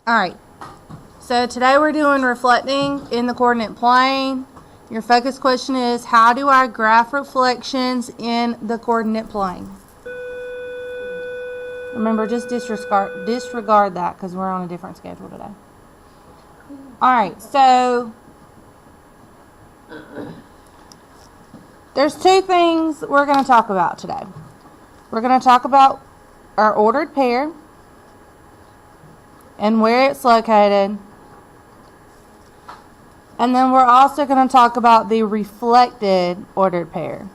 Alright, so today we're doing reflecting in the coordinate plane. Your focus question is, how do I graph reflections in the coordinate plane? Remember, just disregard that because we're on a different schedule today. Alright, so there's two things we're going to talk about today. We're going to talk about our ordered pair and where it's located. And then we're also going to talk about the reflected ordered pair.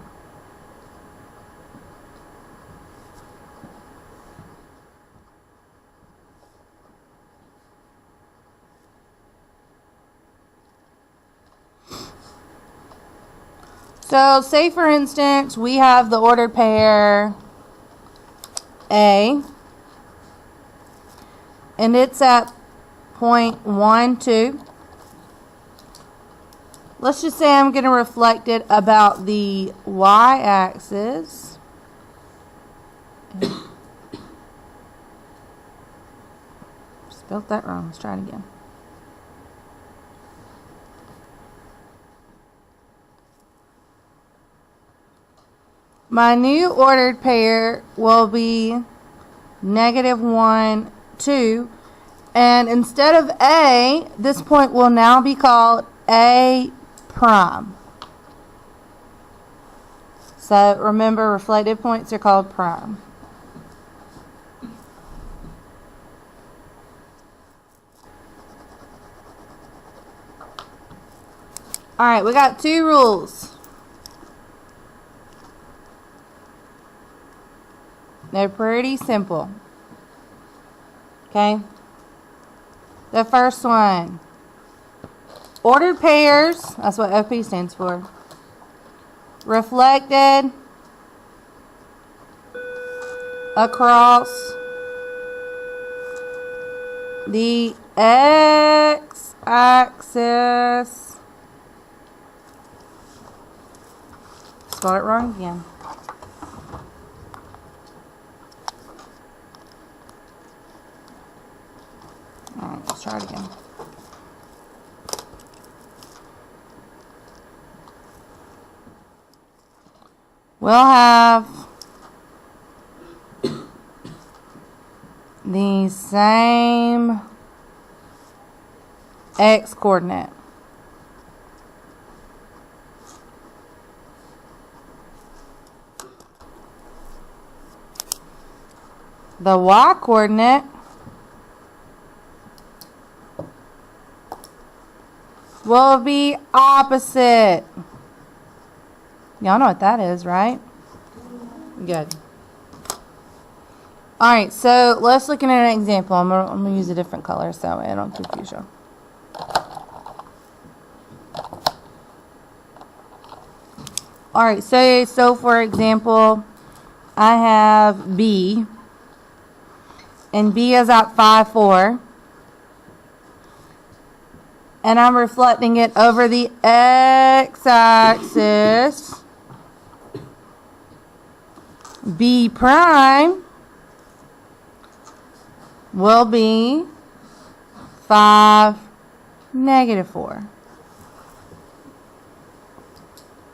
So say for instance we have the ordered pair A, and it's at point 1, 2. Let's just say I'm going to reflect it about the y-axis. Spelled that wrong. Let's try it again. My new ordered pair will be -1, 2. And instead of A, this point will now be called A prime. So remember, reflected points are called prime. Alright, we got two rules. They're pretty simple. Okay? The first one. Ordered pairs, that's what OP stands for. Reflected across the x-axis. Spelled it wrong again. Alright, let's try it again. We'll have the same x coordinate. The y coordinate will be opposite. Y'all know what that is, right? Good. Alright, so let's look at an example. I'm going to use a different color so I don't confuse you. Alright, so for example, I have B, and B is at 5, 4. And I'm reflecting it over the x-axis. B prime will be 5, -4.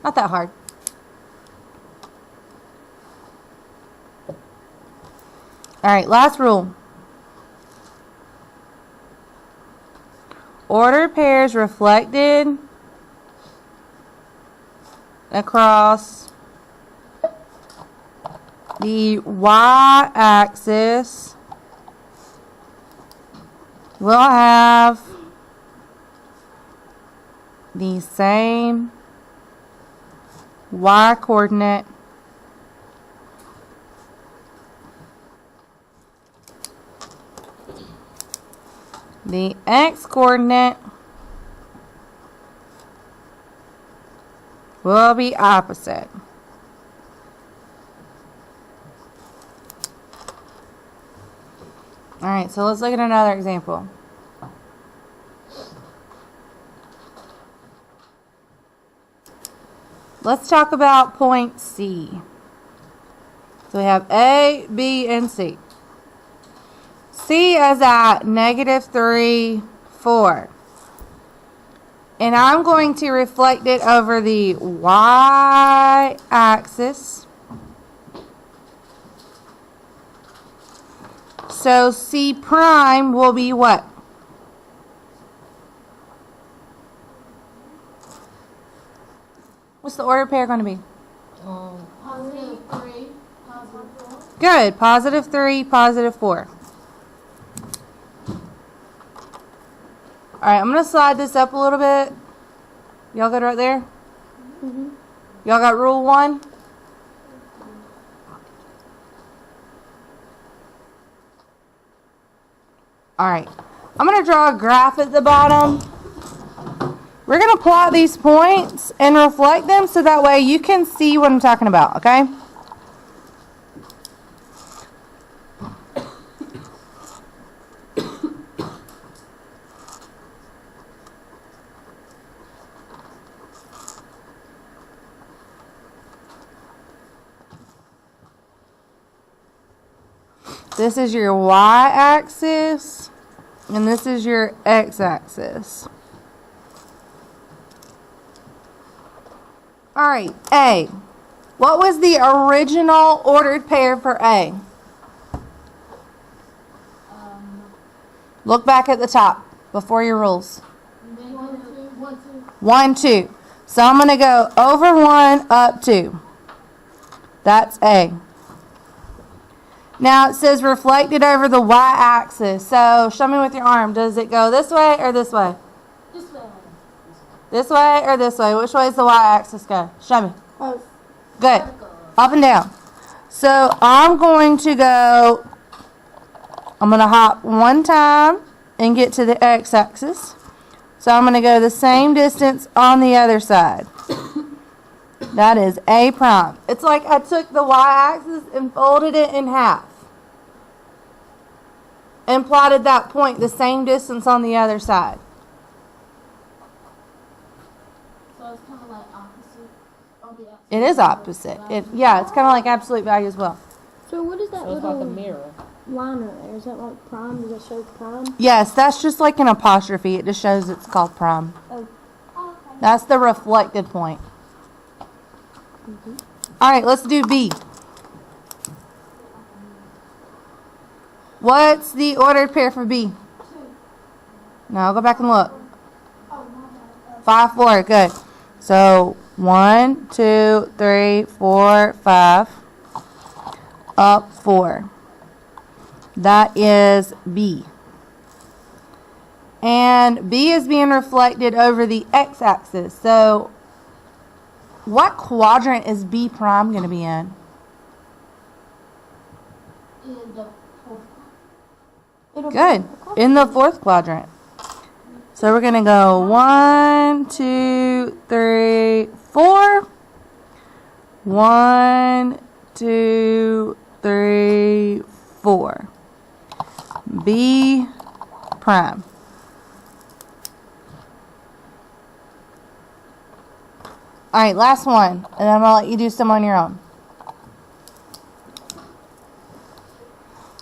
Not that hard. Alright, last rule. Ordered pairs reflected across the y-axis will have the same y coordinate the x coordinate will be opposite. Alright, so let's look at another example. Let's talk about point C. So we have A, B, and C. C is at -3, 4. And I'm going to reflect it over the y-axis. So C prime will be what? What's the order pair going to be? Positive 3, positive 4. Good. +3, +4. Alright, I'm going to slide this up a little bit. Y'all good right there? Mm-hmm. Y'all got rule 1? Alright. I'm going to draw a graph at the bottom. We're going to plot these points and reflect them so that way you can see what I'm talking about, okay? This is your y-axis, and this is your x-axis. All right, A. What was the original ordered pair for A? Look back at the top before your rules. 1, 2. So I'm going to go over 1, up 2. That's A. Now it says reflected over the y-axis. So show me with your arm. Does it go this way or this way? This way. This way or this way? Which way does the y-axis go? Show me. Oh, Good. Up and down. So I'm going to hop 1 time and get to the x-axis. So I'm going to go the same distance on the other side. That is A prime. It's like I took the y-axis and folded it in half. And plotted that point the same distance on the other side. so it's kind of like opposite on the outside. It is opposite. Yeah, it's kind of like absolute value as well. So what is that So it's little like a mirror. line right there? Is that like prime? Does that show prime? Yes, that's just like an apostrophe. It just shows it's called prime. Oh. Oh, okay. That's the reflected point. All right, let's do B. What's the ordered pair for B? 2. No, go back and look. Oh, my bad. 5, 4, good. So 1, 2, 3, 4, 5, up 4. That is B. And B is being reflected over the x-axis. So what quadrant is B prime going to be in? In the fourth. Good. In the 4th quadrant. So we're going to go 1, 2, 3, 4. 1, 2, 3, 4. B prime. All right, last one. And I'm going to let you do some on your own.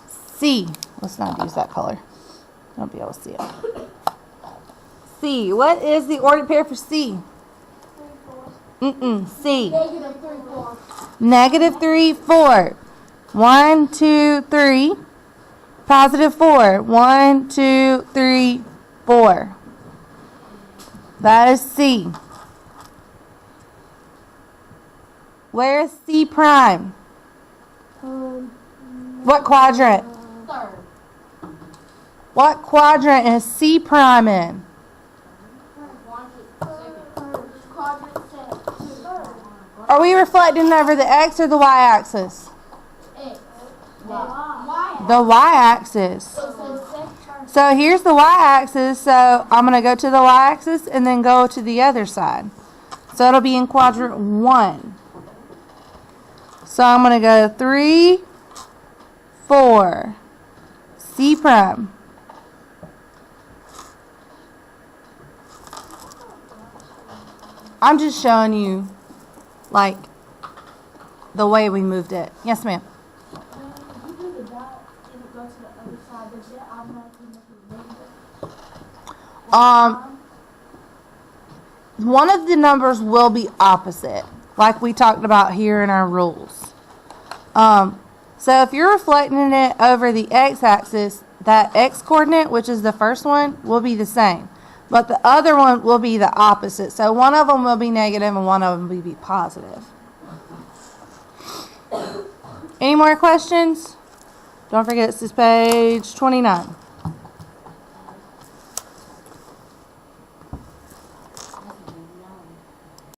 C. Let's not use that color. I won't be able to see it. C. What is the ordered pair for C? 3, 4. C. Negative 3, 4. -3, 4. 1, 2, 3. +4. 1, 2, 3, 4. That is C. Where is C prime? What quadrant? 3rd. What quadrant is C prime in? Quadrant 2. Are we reflecting over the x or the y-axis? X. Y. The y-axis. So here's the y-axis. So I'm going to go to the y-axis and then go to the other side. So it'll be in quadrant 1. So I'm going to go 3, 4. C prime. I'm just showing you, like, the way we moved it. Yes, ma'am. You do the dot in the go to the other side, does it automatically make it negative? One of the numbers will be opposite, like we talked about here in our rules. So if you're reflecting it over the x-axis, that x-coordinate, which is the first one, will be the same. But the other one will be the opposite. So one of them will be negative and one of them will be positive. Any more questions? Don't forget, this is page 29.